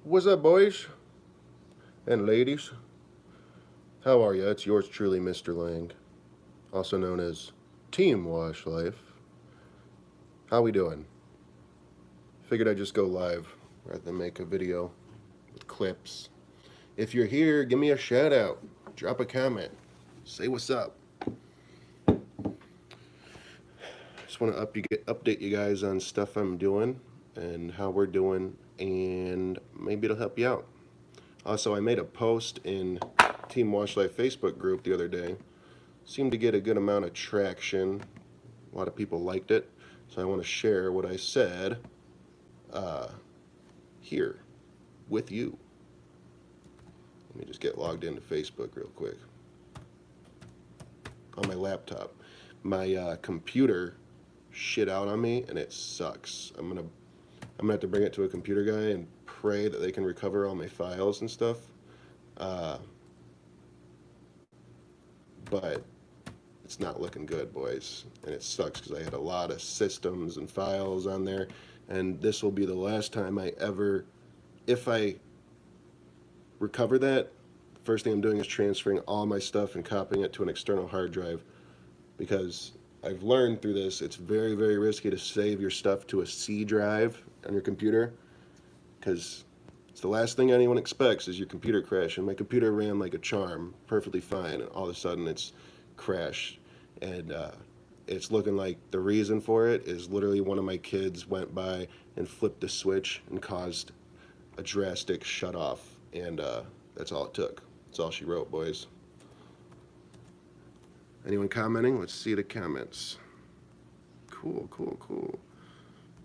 What's up, boys and ladies? How are you? It's yours truly, Mr. Lange, also known as Team Wash Life. How we doing? Figured I'd just go live rather than make a video with clips. If you're here, give me a shout out. Drop a comment. Say what's up. Just want to update you guys on stuff I'm doing and how we're doing, and maybe it'll help you out. Also, I made a post in Team Wash Life Facebook group the other day. Seemed to get a good amount of traction. A lot of people liked it. So I want to share what I said here with you. Let me just get logged into Facebook real quick. On my laptop. My computer shit out on me and it sucks. I'm gonna have to bring it to a computer guy and pray that they can recover all my files and stuff. But it's not looking good, boys, and it sucks because I had a lot of systems and files on there, and this will be the last time I ever, if I recover that, first thing I'm doing is transferring all my stuff and copying it to an external hard drive, because I've learned through this it's very, very risky to save your stuff to a C drive on your computer, because it's the last thing anyone expects is your computer crash. And my computer ran like a charm, perfectly fine, and all of a sudden it's crashed. And it's looking like the reason for it is literally one of my kids went by and flipped the switch and caused a drastic shut off. And that's all it took. That's all she wrote, boys. Anyone commenting? Let's see the comments. Cool, cool, cool.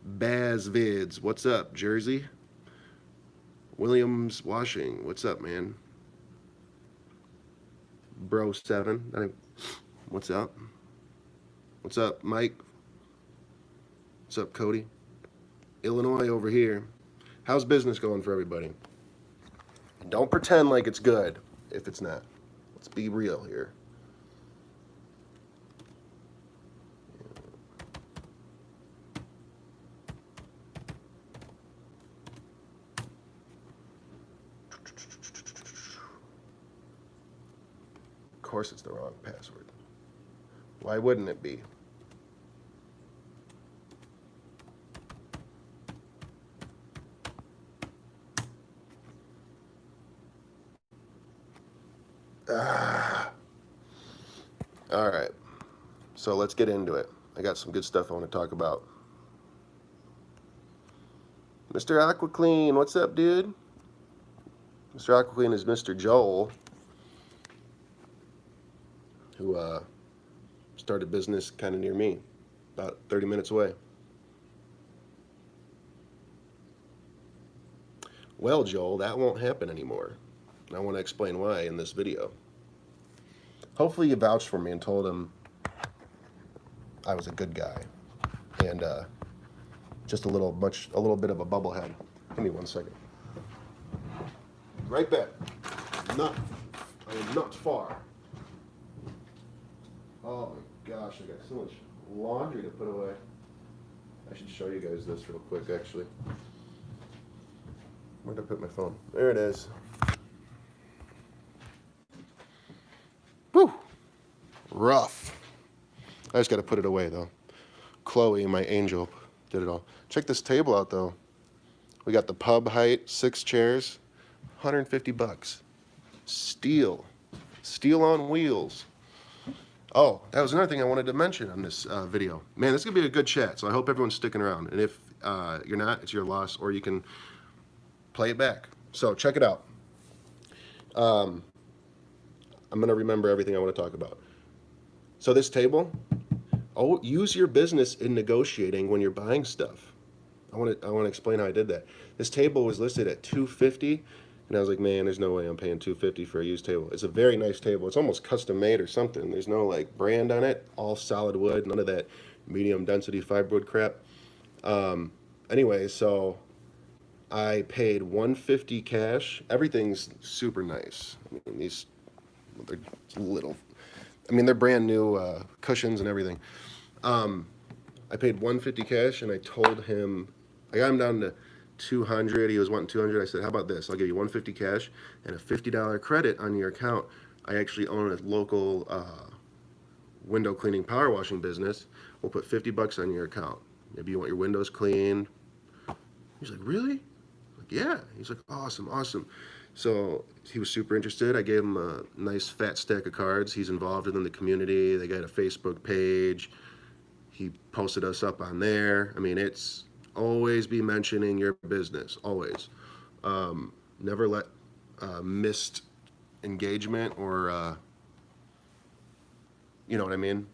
Baz Vids, what's up, Jersey? Williams Washing, what's up, man? Bro7, what's up? What's up, Mike? What's up, Cody? Illinois over here. How's business going for everybody? Don't pretend like it's good if it's not. Let's be real here. Of course it's the wrong password. Why wouldn't it be? All right, so let's get into it. I got some good stuff I want to talk about. Mr. AquaClean, what's up, dude? Mr. AquaClean is Mr. Joel, who started business kind of near me, about 30 minutes away. Well, Joel, that won't happen anymore. And I want to explain why in this video. Hopefully you vouched for me and told him I was a good guy and just a little bit of a bubblehead. Give me 1 second. Right back. I am not far. Oh my gosh, I got so much laundry to put away. I should show you guys this real quick, actually. Where'd I put my phone? There it is. Whew. Rough. I just got to put it away, though. Chloe, my angel, did it all. Check this table out, though. We got the pub height, 6 chairs, 150 bucks. Steel. Steel on wheels. Oh, that was another thing I wanted to mention on this video. Man, this is going to be a good chat, so I hope everyone's sticking around. And if you're not, it's your loss, or you can play it back. So check it out. I'm going to remember everything I want to talk about. So this table, use your business in negotiating when you're buying stuff. I want to explain how I did that. This table was listed at $250, and I was like, man, there's no way I'm paying $250 for a used table. It's a very nice table. It's almost custom made or something. There's no like brand on it. All solid wood. None of that medium density fiberwood crap. Anyway, so I paid $150 cash. Everything's super nice. I mean, they're little. I mean, they're brand new cushions and everything. I paid $150 cash, and I told him, I got him down to 200. He was wanting 200. I said, how about this? I'll give you 150 cash and a $50 credit on your account. I actually own a local window cleaning power washing business. We'll put 50 bucks on your account. Maybe you want your windows cleaned. He's like, really? I'm like, yeah. He's like, awesome, awesome. So he was super interested. I gave him a nice fat stack of cards. He's involved in the community. They got a Facebook page. He posted us up on there. I mean, it's always be mentioning your business, always. Never let missed engagement or, you know what I mean?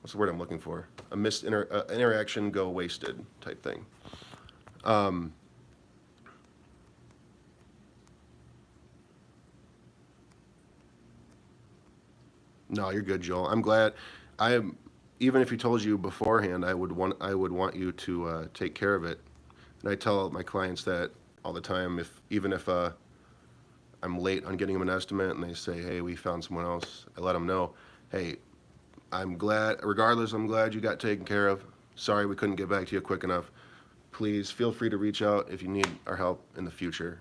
What's the word I'm looking for? A missed interaction go wasted type thing. No, you're good, Joel. I'm glad. I am. Even if he told you beforehand, I would want you to take care of it. And I tell my clients that all the time. Even if I'm late on getting them an estimate, and they say, "Hey, we found someone else," I let them know, "Hey, I'm glad. Regardless, I'm glad you got taken care of. Sorry we couldn't get back to you quick enough. Please feel free to reach out if you need our help in the future."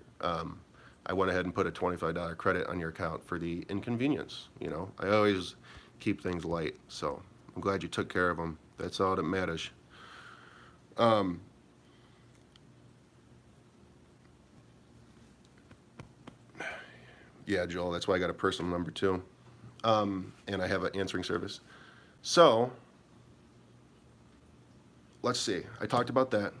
I went ahead and put a $25 credit on your account for the inconvenience. You know, I always keep things light, so I'm glad you took care of them. That's all that matters. Yeah, Joel, that's why I got a personal number too. And I have an answering service. So, let's see. I talked about that.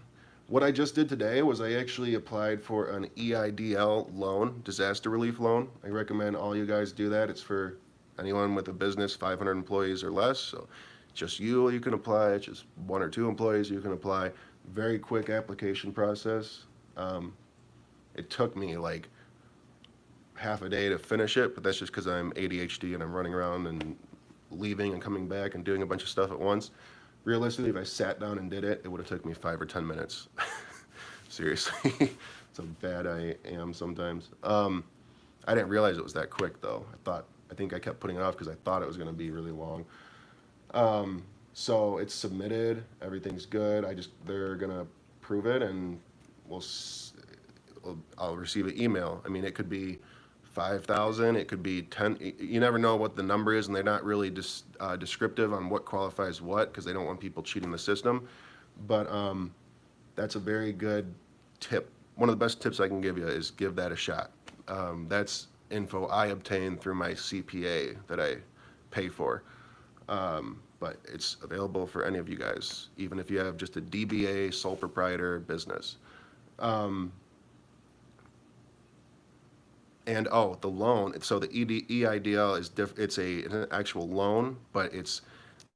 What I just did today was I actually applied for an EIDL loan, disaster relief loan. I recommend all you guys do that. It's for anyone with a business, 500 employees or less. So just you can apply. It's just 1 or 2 employees, you can apply. Very quick application process. It took me like half a day to finish it, but that's just because I'm ADHD and I'm running around and leaving and coming back and doing a bunch of stuff at once. Realistically, if I sat down and did it, it would have took me 5 or 10 minutes. Seriously, that's how bad I am sometimes. I didn't realize it was that quick though. I think I kept putting it off because I thought it was going to be really long. So it's submitted, everything's good. They're gonna approve it, and I'll receive an email. I mean, it could be 5,000, it could be 10. You never know what the number is, and they're not really descriptive on what qualifies what, because they don't want people cheating the system. But that's a very good tip. One of the best tips I can give you is give that a shot. That's info I obtained through my CPA that I pay for. But it's available for any of you guys, even if you have just a DBA, sole proprietor business. And the loan. So the EIDL is it's an actual loan, but it's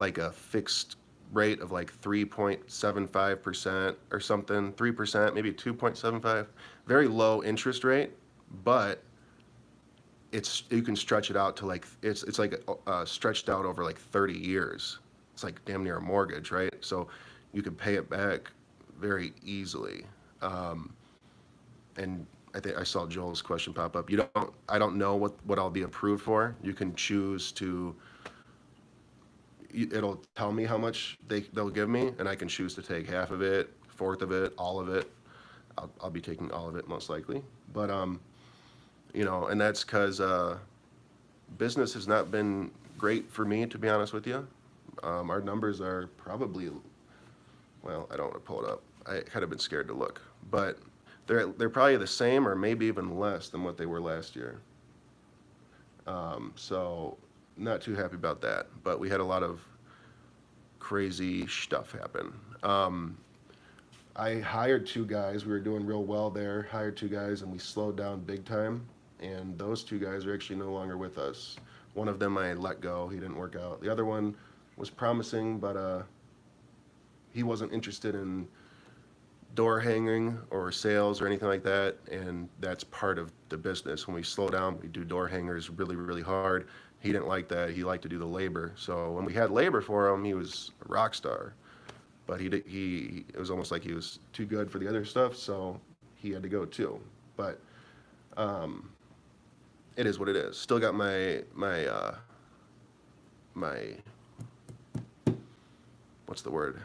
like a fixed rate of like 3.75% or something, 3%, maybe 2.75. Very low interest rate, but you can stretch it out to like it's like stretched out over like 30 years. It's like damn near a mortgage, right? So you can pay it back very easily. And I think I saw Joel's question pop up. I don't know what I'll be approved for. You can choose to. It'll tell me how much they'll give me, and I can choose to take half of it, fourth of it, all of it. I'll be taking all of it most likely. But and that's because business has not been great for me, to be honest with you. Our numbers are probably, well, I don't want to pull it up. I kind of been scared to look, but they're probably the same or maybe even less than what they were last year. So not too happy about that, but we had a lot of crazy stuff happen. I hired 2 guys. We were doing real well there. Hired 2 guys, and we slowed down big time. And those 2 guys are actually no longer with us. One of them I let go. He didn't work out. The other one was promising, but he wasn't interested in door hanging or sales or anything like that, and that's part of the business. When we slow down, we do door hangers really, really hard. He didn't like that. He liked to do the labor. So when we had labor for him, he was a rock star. But it was almost like he was too good for the other stuff, so he had to go too. But it is what it is. Still got my what's the word?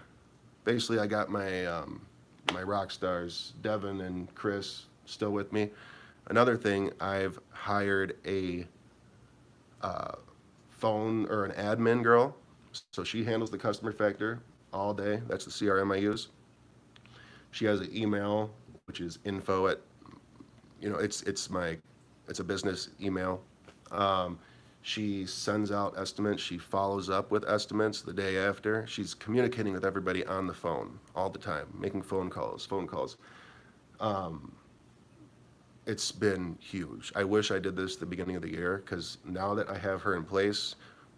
Basically, I got my my rock stars, Devin and Chris, still with me. Another thing, I've hired a phone or an admin girl. So she handles the customer factor all day. That's the CRM I use. She has an email, which is info at, it's a business email. She sends out estimates. She follows up with estimates the day after. She's communicating with everybody on the phone all the time, making phone calls. It's been huge. I wish I did this at the beginning of the year, because now that I have her in place,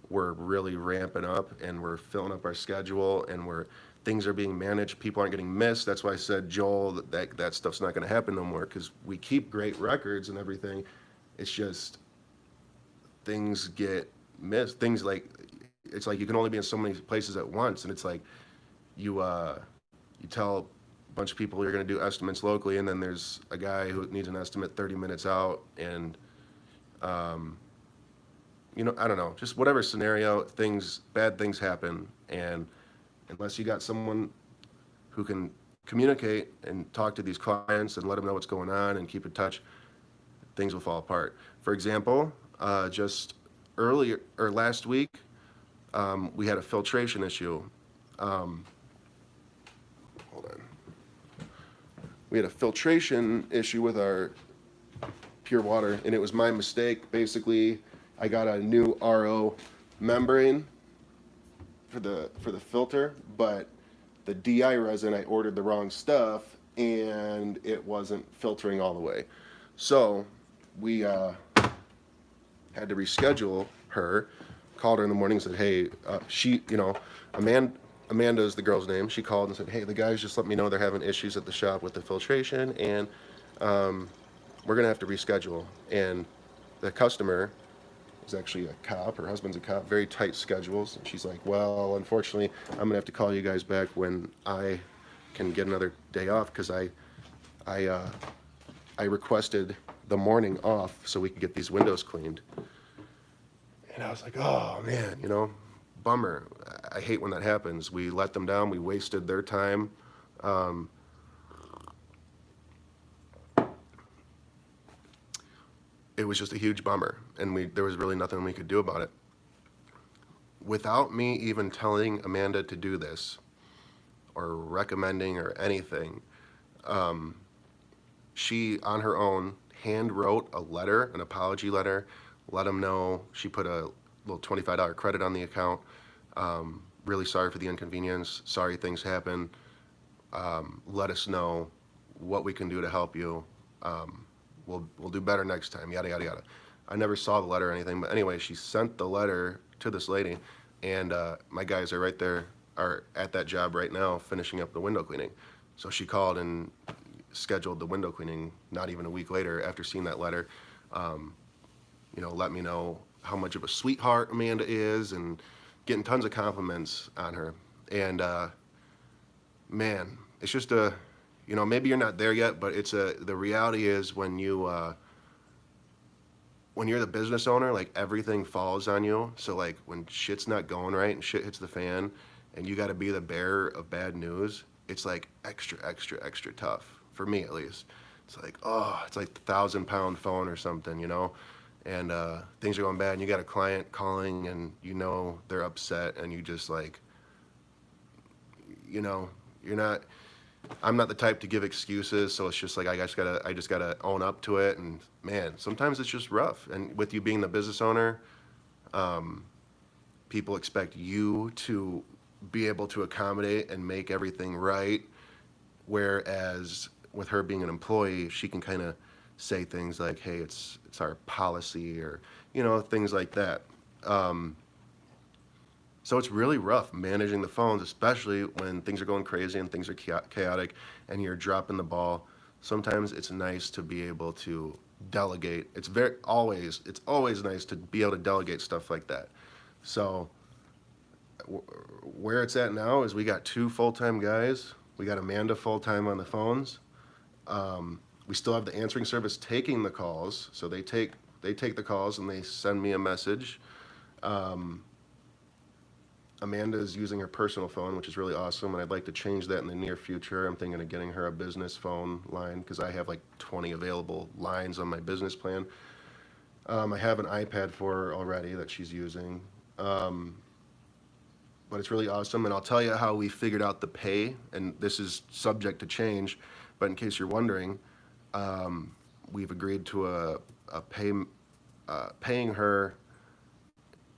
we're really ramping up and we're filling up our schedule, and things are being managed. People aren't getting missed. That's why I said, Joel, that stuff's not going to happen no more, because we keep great records and everything. It's just things get missed. Things like, it's like you can only be in so many places at once, and it's like you tell a bunch of people you're going to do estimates locally, and then there's a guy who needs an estimate 30 minutes out, and I don't know, just whatever scenario, bad things happen, and unless you got someone who can communicate and talk to these clients and let them know what's going on and keep in touch, things will fall apart. For example, just earlier or last week, we had a filtration issue. Hold on. We had a filtration issue with our pure water, and it was my mistake. Basically, I got a new RO membrane for the filter, but the DI resin, I ordered the wrong stuff, and it wasn't filtering all the way. So we had to reschedule her. Called her in the morning and said, hey, Amanda is the girl's name. She called and said, hey, the guys just let me know they're having issues at the shop with the filtration, and we're going to have to reschedule. And the customer is actually a cop. Her husband's a cop. Very tight schedules. And she's like, well, unfortunately, I'm going to have to call you guys back when I can get another day off, because I requested the morning off so we could get these windows cleaned. And I was like, oh, man, bummer. I hate when that happens. We let them down. We wasted their time. It was just a huge bummer, and there was really nothing we could do about it. Without me even telling Amanda to do this or recommending or anything, she, on her own, hand wrote a letter, an apology letter, let them know. She put a little $25 credit on the account. Really sorry for the inconvenience. Sorry things happen. Let us know what we can do to help you. We'll do better next time, yada, yada, yada. I never saw the letter or anything, but anyway, she sent the letter to this lady, and my guys are at that job right now finishing up the window cleaning. So she called and scheduled the window cleaning not even a week later after seeing that letter. Let me know how much of a sweetheart Amanda is, and getting tons of compliments on her. And man, it's just maybe you're not there yet, but the reality is when you're the business owner, like, everything falls on you. So like when shit's not going right and shit hits the fan and you got to be the bearer of bad news, it's like extra tough, for me at least. It's like, it's like the 1,000-pound phone or something, and things are going bad, and you got a client calling, and they're upset, and you just like, I'm not the type to give excuses, so it's just like I just gotta own up to it. And man, sometimes it's just rough. And with you being the business owner, people expect you to be able to accommodate and make everything right, whereas with her being an employee, she can kind of say things like, hey, it's our policy, or things like that. So it's really rough managing the phones, especially when things are going crazy and things are chaotic and you're dropping the ball. Sometimes it's nice to be able to delegate. It's always nice to be able to delegate stuff like that. So where it's at now is we got 2 full-time guys. We got Amanda full-time on the phones. We still have the answering service taking the calls. So they take the calls and they send me a message. Amanda is using her personal phone, which is really awesome, and I'd like to change that in the near future. I'm thinking of getting her a business phone line because I have like 20 available lines on my business plan. I have an iPad for her already that she's using, but it's really awesome. And I'll tell you how we figured out the pay, and this is subject to change, but in case you're wondering, we've agreed to paying her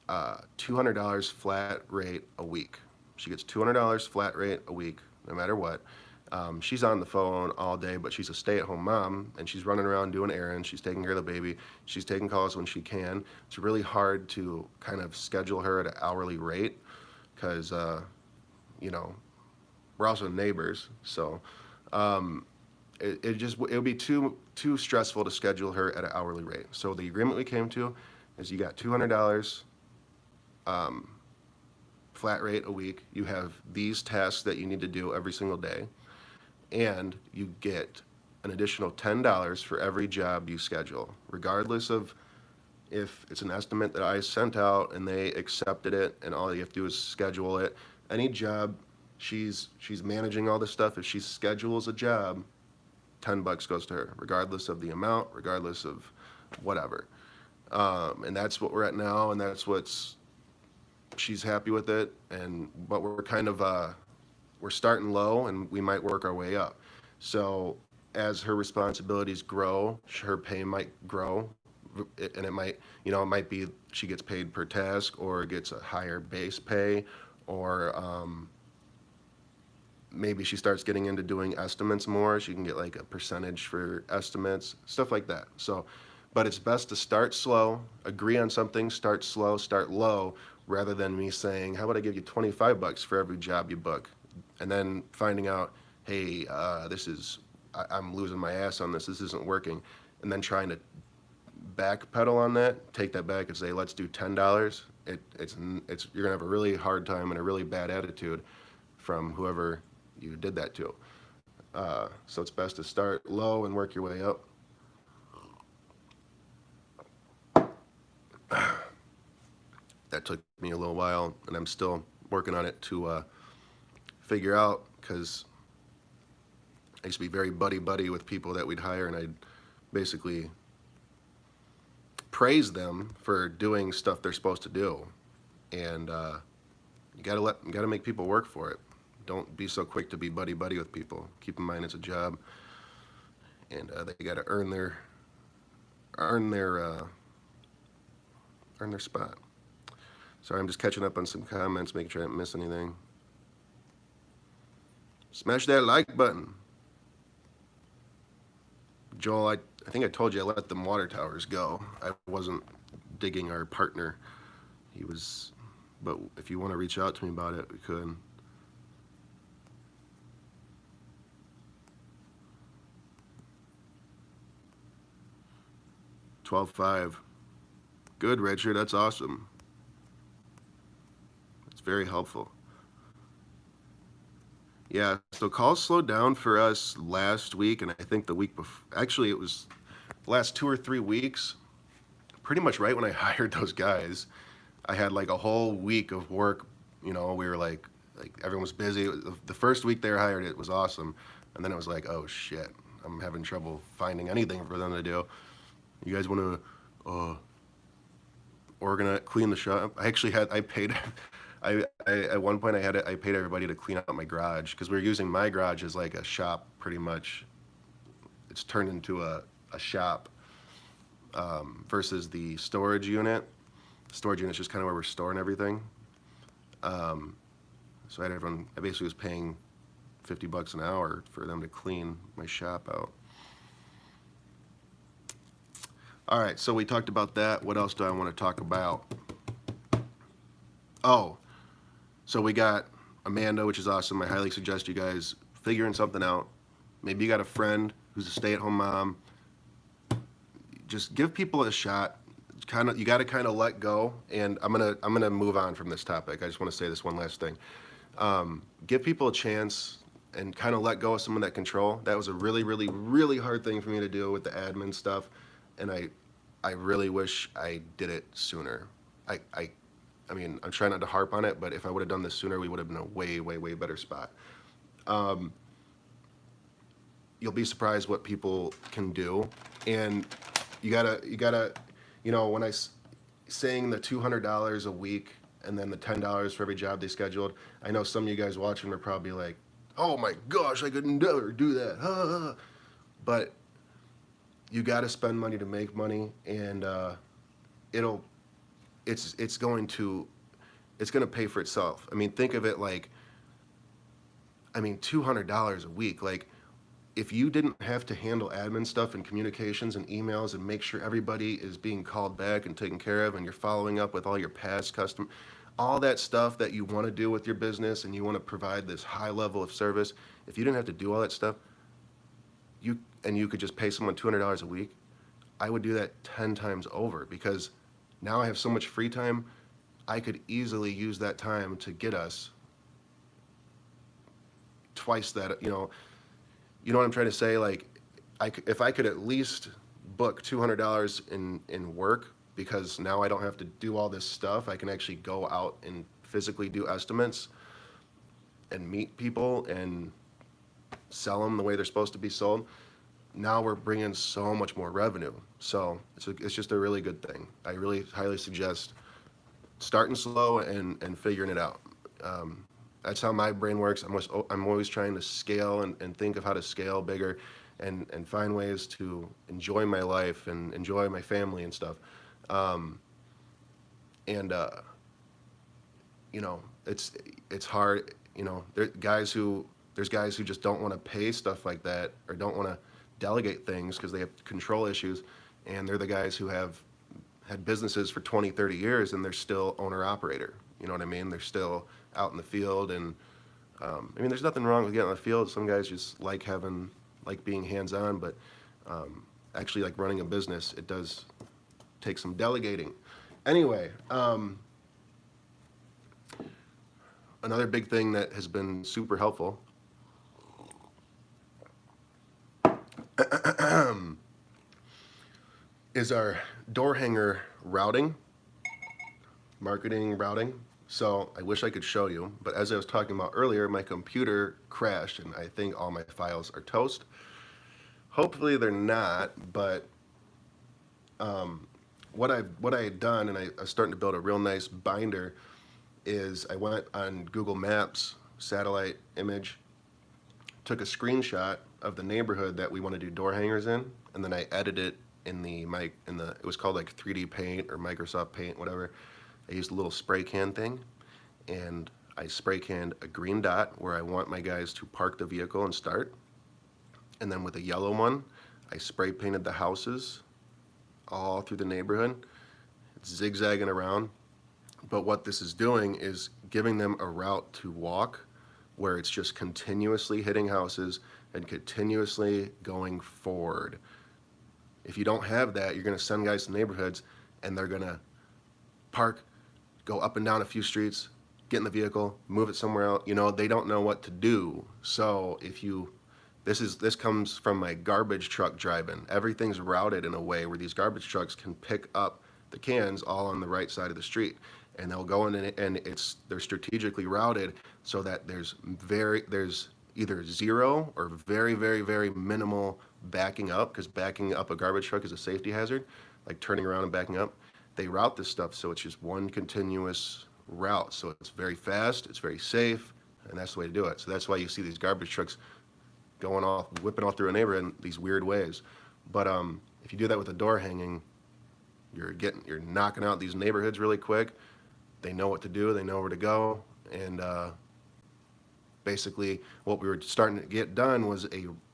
$200 flat rate a week. She gets $200 flat rate a week, no matter what. She's on the phone all day, but she's a stay-at-home mom, and she's running around doing errands. She's taking care of the baby. She's taking calls when she can. It's really hard to kind of schedule her at an hourly rate because, you know, we're also neighbors. So it would be too stressful to schedule her at an hourly rate. So the agreement we came to is you got $200 flat rate a week. You have these tasks that you need to do every single day, and you get an additional $10 for every job you schedule, regardless of if it's an estimate that I sent out and they accepted it and all you have to do is schedule it. Any job, she's managing all this stuff. If she schedules a job, $10 goes to her, regardless of the amount, regardless of whatever. And that's what we're at now, and that's what's she's happy with it. But we're kind of we're starting low, and we might work our way up. So as her responsibilities grow, her pay might grow, and it might be she gets paid per task or gets a higher base pay, or maybe she starts getting into doing estimates more. She can get like a percentage for estimates, stuff like that. So, but it's best to start slow, agree on something, start slow, start low, rather than me saying, how about I give you $25 for every job you book? And then finding out, hey, I'm losing my ass on this isn't working. And then trying to backpedal on that, take that back and say, let's do $10. You're gonna have a really hard time and a really bad attitude from whoever you did that to. So it's best to start low and work your way up. That took me a little while, and I'm still working on it to figure out, because I used to be very buddy-buddy with people that we'd hire, and I'd basically praise them for doing stuff they're supposed to do. And you gotta make people work for it. Don't be so quick to be buddy-buddy with people. Keep in mind it's a job, and they gotta earn their spot. Sorry, I'm just catching up on some comments, making sure I didn't miss anything. Smash that like button. Joel, I think I told you I let them water towers go. I wasn't digging our partner. He was, but if you want to reach out to me about it, we could. $12.5. Good, Richard. That's awesome. It's very helpful. Yeah, so calls slowed down for us last week, and I think the week before. Actually, it was the last 2 or 3 weeks. Pretty much right when I hired those guys, I had like a whole week of work. You know, we were like everyone was busy. The first week they were hired, it was awesome, and then it was like, oh shit, I'm having trouble finding anything for them to do. You guys want to organize, clean the shop? I paid. At one point I paid everybody to clean out my garage, because we were using my garage as like a shop pretty much. It's turned into a shop versus the storage unit. The storage unit is just kind of where we're storing everything. So I basically was paying $50 an hour for them to clean my shop out. All right, so we talked about that. What else do I want to talk about? Oh, so we got Amanda, which is awesome. I highly suggest you guys figuring something out. Maybe you got a friend who's a stay-at-home mom. Just give people a shot. You got to kind of let go. And I'm gonna move on from this topic. I just want to say this one last thing. Give people a chance and kind of let go of some of that control. That was a really, really, really hard thing for me to do with the admin stuff, and I really wish I did it sooner. I mean, I'm trying not to harp on it, but if I would have done this sooner, we would have been in a way, way, way better spot. You'll be surprised what people can do. And you gotta, when saying the $200 a week and then the $10 for every job they scheduled, I know some of you guys watching were probably like, oh my gosh, I could never do that. But you gotta spend money to make money, and it's going to pay for itself. I mean, think of it like, $200 a week. Like, if you didn't have to handle admin stuff and communications and emails and make sure everybody is being called back and taken care of, and you're following up with all your past custom, all that stuff that you want to do with your business, and you want to provide this high level of service, if you didn't have to do all that stuff, you could just pay someone $200 a week, I would do that 10 times over, because now I have so much free time. I could easily use that time to get us twice that, you know what I'm trying to say? Like, if I could at least book $200 in work, because now I don't have to do all this stuff, I can actually go out and physically do estimates and meet people and sell them the way they're supposed to be sold. Now we're bringing so much more revenue. So it's just a really good thing. I really highly suggest starting slow and figuring it out. That's how my brain works. I'm always trying to scale and think of how to scale bigger and find ways to enjoy my life and enjoy my family and stuff. It's hard. There's guys who just don't want to pay stuff like that, or don't want to delegate things because they have control issues, and they're the guys who have had businesses for 20, 30 years, and they're still owner-operator. You know what I mean? They're still out in the field, and there's nothing wrong with getting in the field. Some guys just like being hands-on, but actually, like running a business, it does take some delegating. Anyway, another big thing that has been super helpful is our door hanger routing, marketing routing. So I wish I could show you, but as I was talking about earlier, my computer crashed and I think all my files are toast. Hopefully they're not, but what I had done, and I was starting to build a real nice binder, is I went on Google Maps, satellite image, took a screenshot of the neighborhood that we want to do door hangers in, and then I edited it it was called like 3D Paint or Microsoft Paint, whatever. I used a little spray can thing, and I spray canned a green dot where I want my guys to park the vehicle and start. And then with a yellow one, I spray painted the houses all through the neighborhood. It's zigzagging around. But what this is doing is giving them a route to walk where it's just continuously hitting houses and continuously going forward. If you don't have that, you're going to send guys to neighborhoods and they're going to park, go up and down a few streets, get in the vehicle, move it somewhere else. They don't know what to do. So this comes from my garbage truck driving. Everything's routed in a way where these garbage trucks can pick up the cans all on the right side of the street, and they'll go in and they're strategically routed so that there's either zero or very, very, very minimal backing up, because backing up a garbage truck is a safety hazard, like turning around and backing up. They route this stuff so it's just one continuous route. So it's very fast, it's very safe, and that's the way to do it. So that's why you see these garbage trucks whipping off through a neighborhood in these weird ways. But if you do that with a door hanging, you're knocking out these neighborhoods really quick. They know what to do, they know where to go, and basically what we were starting to get done was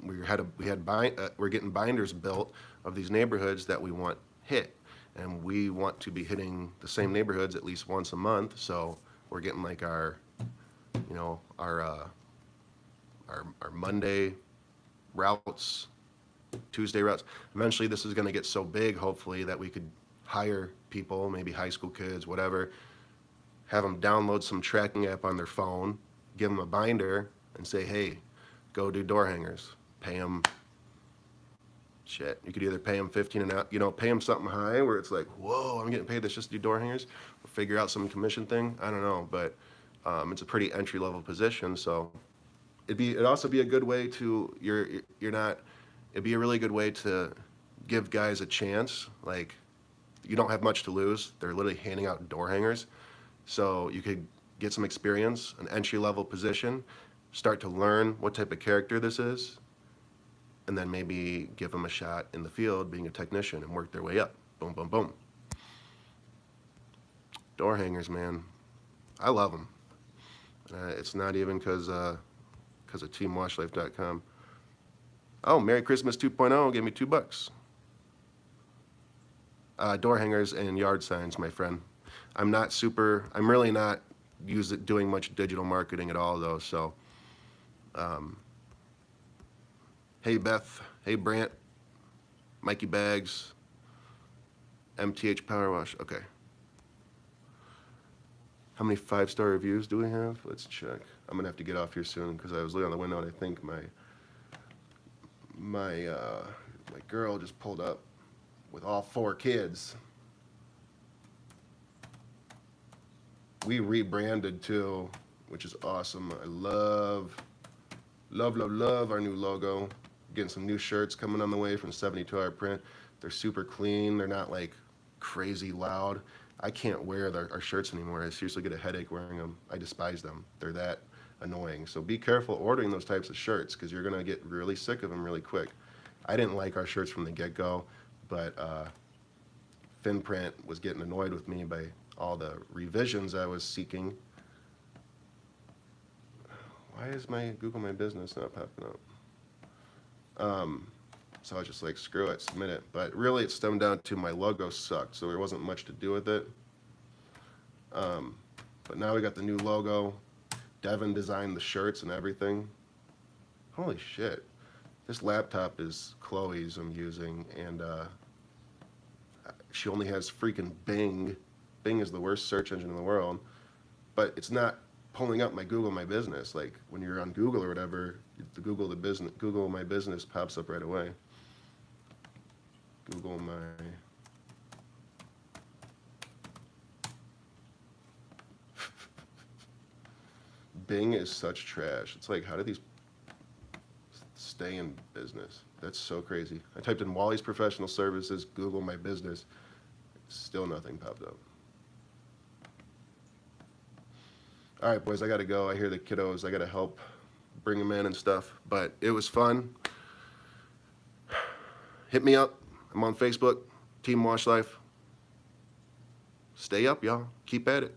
we're getting binders built of these neighborhoods that we want hit, and we want to be hitting the same neighborhoods at least once a month. So we're getting like our Monday routes, Tuesday routes. Eventually this is going to get so big, hopefully, that we could hire people, maybe high school kids, whatever, have them download some tracking app on their phone, give them a binder, and say, hey, go do door hangers. Pay them shit, you could either pay them 15 an hour, you know, pay them something high where it's like, whoa, I'm getting paid this just to do door hangers, or figure out some commission thing. I don't know, but it's a pretty entry level position. So it'd also be a good way to, it'd be a really good way to give guys a chance. Like, you don't have much to lose. They're literally handing out door hangers. So you could get some experience, an entry level position, start to learn what type of character this is, and then maybe give them a shot in the field being a technician and work their way up. Boom, boom, boom. Door hangers, man. I love them. It's not even because of teamwashlife.com. Oh, Merry Christmas 2.0 gave me $2. Door hangers and yard signs, my friend. I'm really not doing much digital marketing at all, though, so. Hey Beth, hey Brant, Mikey Bags, MTH Power Wash. Okay. How many 5-star reviews do we have? Let's check. I'm gonna have to get off here soon because I was looking out the window and I think my girl just pulled up with all 4 kids. We rebranded too, which is awesome. I love our new logo. Getting some new shirts coming on the way from 72 Hour Print. They're super clean. They're not like crazy loud. I can't wear our shirts anymore. I seriously get a headache wearing them. I despise them. They're that annoying. So be careful ordering those types of shirts because you're gonna get really sick of them really quick. I didn't like our shirts from the get-go, but FinPrint was getting annoyed with me by all the revisions I was seeking. Why is my Google My Business not popping up? So I was just like, screw it, submit it. But really it stemmed down to my logo sucked, so there wasn't much to do with it. But now we got the new logo. Devin designed the shirts and everything. Holy shit. This laptop is Chloe's I'm using, and she only has freaking Bing. Bing is the worst search engine in the world, but it's not pulling up my Google My Business. Like when you're on Google or whatever, the Google My Business pops up right away. Google My. Bing is such trash. It's like, how do these stay in business? That's so crazy. I typed in Wally's Professional Services, Google My Business, still nothing popped up. All right, boys, I gotta go. I hear the kiddos. I gotta help bring them in and stuff, but it was fun. Hit me up. I'm on Facebook, Team Wash Life. Stay up, y'all. Keep at it.